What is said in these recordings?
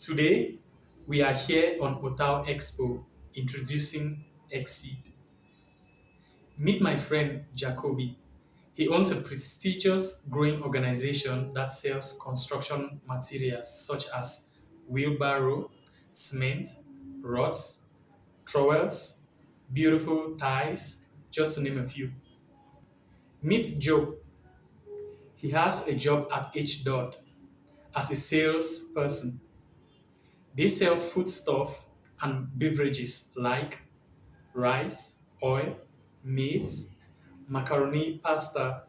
Today, we are here on OTAO Expo introducing Exceed. Meet my friend Jacoby. He owns a prestigious growing organization that sells construction materials such as wheelbarrow, cement, rods, trowels, beautiful ties, just to name a few. Meet Joe. He has a job at H. Dot as a salesperson. They sell foodstuff and beverages like rice, oil, maize, macaroni, pasta,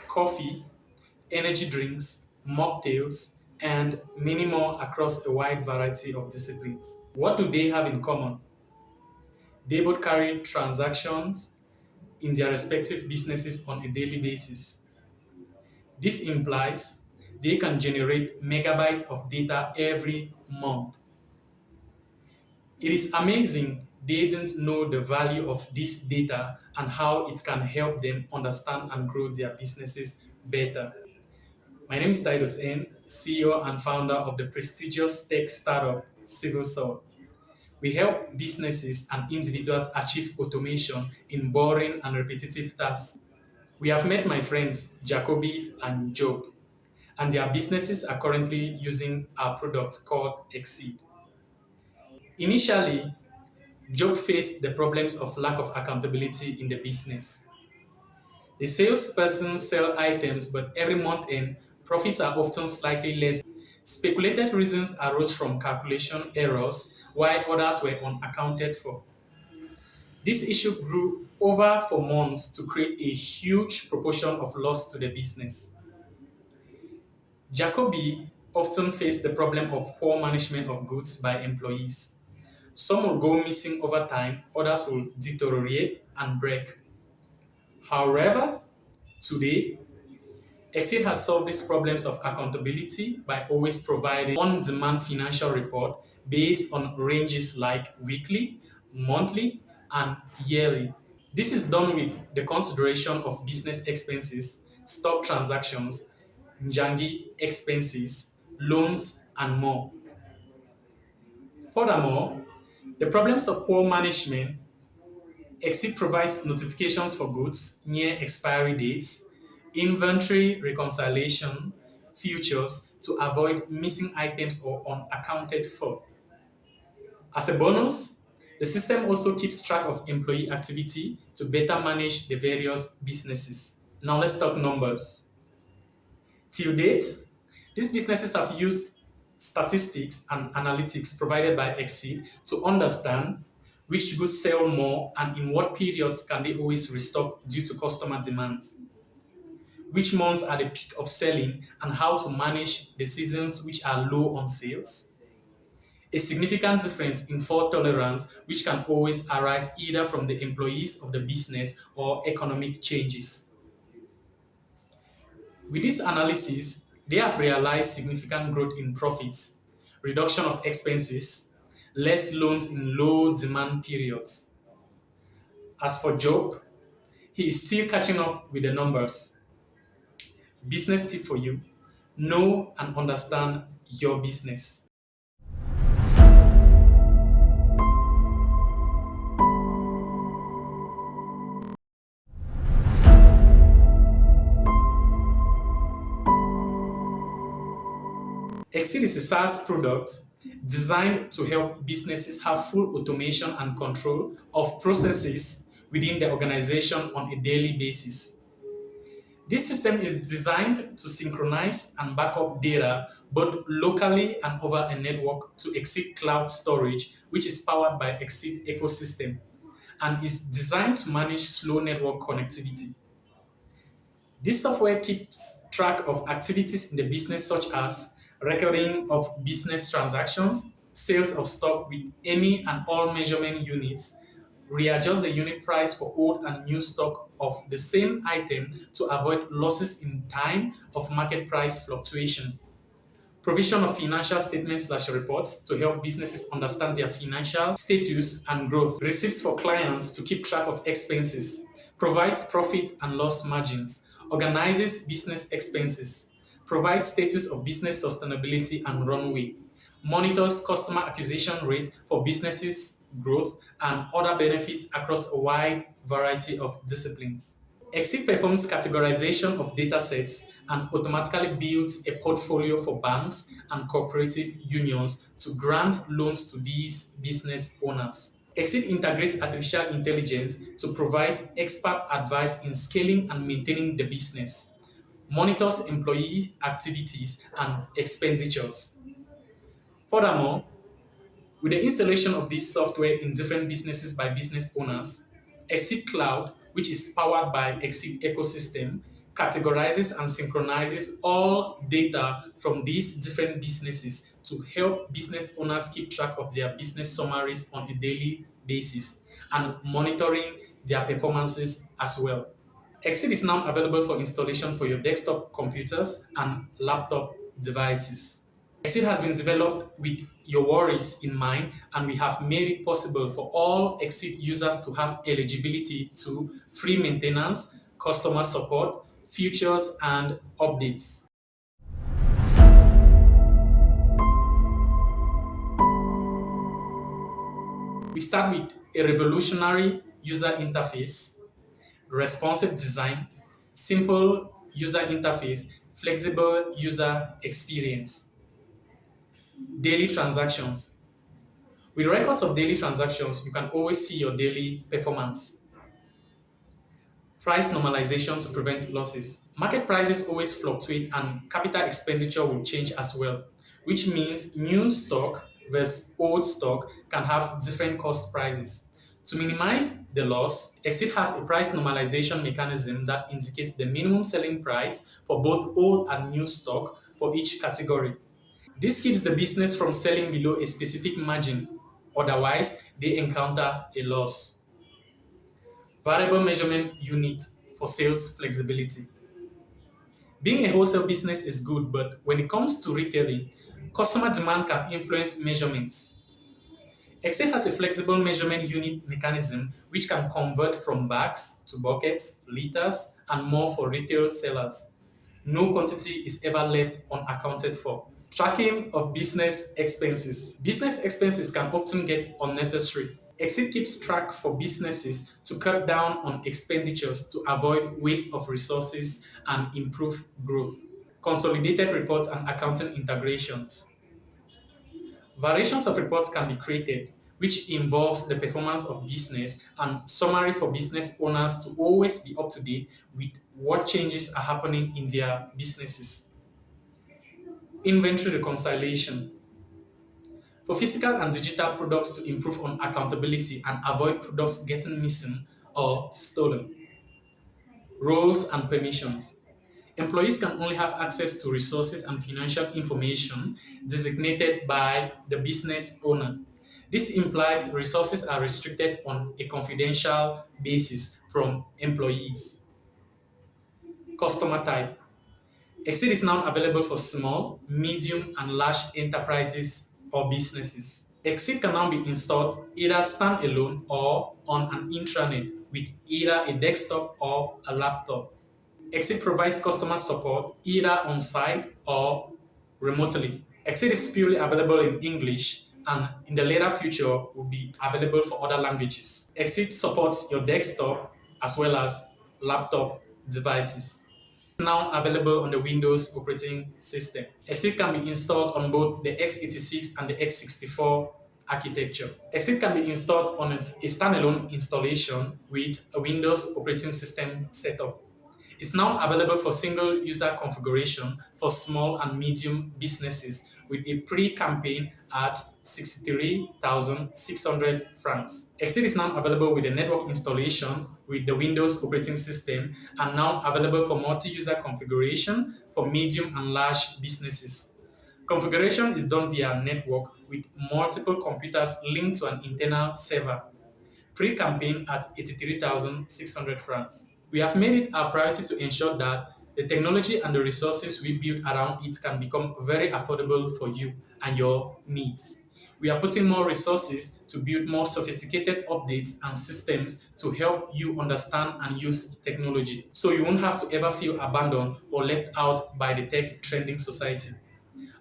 coffee, energy drinks, mocktails, and many more across a wide variety of disciplines. What do they have in common? They both carry transactions in their respective businesses on a daily basis. This implies they can generate megabytes of data every month. It is amazing they didn't know the value of this data and how it can help them understand and grow their businesses better. My name is Titus N, CEO and founder of the prestigious tech startup CivilSalt. We help businesses and individuals achieve automation in boring and repetitive tasks. We have met my friends Jacoby and Job, and their businesses are currently using our product called Exceed. Initially, Job faced the problems of lack of accountability in the business. The salesperson sell items, but every month end, profits are often slightly less. Speculated reasons arose from calculation errors, while others were unaccounted for. This issue grew over for months to create a huge proportion of loss to the business. Jacoby often faced the problem of poor management of goods by employees. Some will go missing over time, others will deteriorate and break. However, today, Exceed has solved these problems of accountability by always providing on-demand financial report based on ranges like weekly, monthly, and yearly. This is done with the consideration of business expenses, stock transactions, Njangi expenses, loans, and more. Furthermore, the problems of poor management. Exit provides notifications for goods near expiry dates, inventory reconciliation features to avoid missing items or unaccounted for. As a bonus, the system also keeps track of employee activity to better manage the various businesses. Now let's talk numbers. Till date, these businesses have used statistics and analytics provided by Exceed to understand which goods sell more and in what periods can they always restock due to customer demands, which months are the peak of selling and how to manage the seasons which are low on sales. A significant difference in fault tolerance which can always arise either from the employees of the business or economic changes. With this analysis, they have realized significant growth in profits, reduction of expenses, less loans in low demand periods. As for Job, he is still catching up with the numbers. Business tip for you: know and understand your business. Exceed is a SaaS product designed to help businesses have full automation and control of processes within the organization on a daily basis. This system is designed to synchronize and backup data both locally and over a network to Exceed Cloud Storage, which is powered by Exceed ecosystem and is designed to manage slow network connectivity. This software keeps track of activities in the business such as recording of business transactions, sales of stock with any and all measurement units, readjust the unit price for old and new stock of the same item to avoid losses in time of market price fluctuation. Provision of financial statements/reports to help businesses understand their financial status and growth. Receipts for clients to keep track of expenses. Provides profit and loss margins. Organizes business expenses. Provides status of business sustainability and runway. monitors customer acquisition rate for businesses growth and other benefits across a wide variety of disciplines. Exit performs categorization of data sets and automatically builds a portfolio for banks and cooperative unions to grant loans to these business owners. Exit integrates artificial intelligence to provide expert advice in scaling and maintaining the business, monitors employee activities and expenditures. Furthermore, with the installation of this software in different businesses by business owners, Exit Cloud, which is powered by Exit Ecosystem, categorizes and synchronizes all data from these different businesses to help business owners keep track of their business summaries on a daily basis and monitoring their performances as well. Exit is now available for installation for your desktop computers and laptop devices. Exit has been developed with your worries in mind, and we have made it possible for all Exit users to have eligibility to free maintenance, customer support, features, and updates. We start with a revolutionary user interface, responsive design, simple user interface, flexible user experience. Daily transactions. With records of daily transactions, you can always see your daily performance. Price normalization to prevent losses. Market prices always fluctuate and capital expenditure will change as well, which means new stock versus old stock can have different cost prices. To minimize the loss, Exit has a price normalization mechanism that indicates the minimum selling price for both old and new stock for each category. This keeps the business from selling below a specific margin, otherwise, they encounter a loss. Variable measurement unit for sales flexibility. Being a wholesale business is good, but when it comes to retailing, customer demand can influence measurements. Excel has a flexible measurement unit mechanism which can convert from bags to buckets, liters, and more for retail sellers. No quantity is ever left unaccounted for. Tracking of business expenses. Business expenses can often get unnecessary. Exit keeps track for businesses to cut down on expenditures to avoid waste of resources and improve growth. Consolidated reports and accounting integrations. Variations of reports can be created, which involves the performance of business and summary for business owners to always be up to date with what changes are happening in their businesses. Inventory reconciliation. For physical and digital products to improve on accountability and avoid products getting missing or stolen. Roles and permissions. Employees can only have access to resources and financial information designated by the business owner. This implies resources are restricted on a confidential basis from employees. Customer type. Exit is now available for small, medium, and large enterprises or businesses. Exit can now be installed either standalone or on an intranet with either a desktop or a laptop. Exit provides customer support either on site or remotely. Exit is purely available in English and in the later future will be available for other languages. Exit supports your desktop as well as laptop devices. Now available on the Windows operating system. Exit can be installed on both the x86 and the x64 architecture. Exit can be installed on a standalone installation with a Windows operating system setup. It's now available for single user configuration for small and medium businesses with a pre-campaign at 63,600 francs. Exit is now available with a network installation with the Windows operating system and now available for multi-user configuration for medium and large businesses. Configuration is done via network with multiple computers linked to an internal server. Pre-campaign at 83,600 francs. We have made it our priority to ensure that the technology and the resources we build around it can become very affordable for you and your needs. We are putting more resources to build more sophisticated updates and systems to help you understand and use technology so you won't have to ever feel abandoned or left out by the tech trending society.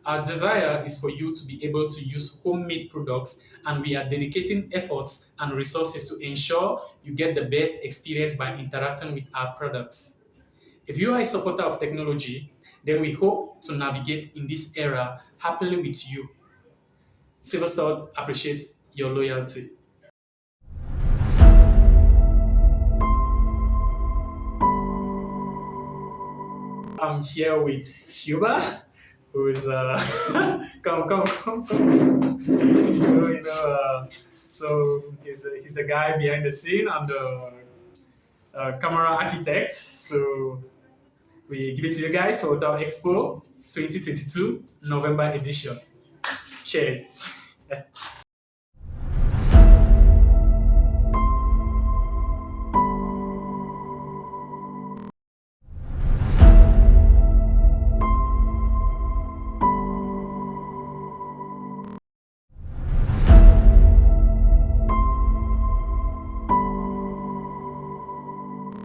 Our desire is for you to be able to use homemade products, and we are dedicating efforts and resources to ensure you get the best experience by interacting with our products. If you are a supporter of technology, then we hope to navigate in this era happily with you. CivilSalt appreciates your loyalty. I'm here with Huba, who is come. So he's the guy behind the scene and the camera architect. So we give it to you guys for OTAO Expo 2022 November edition. Cheers.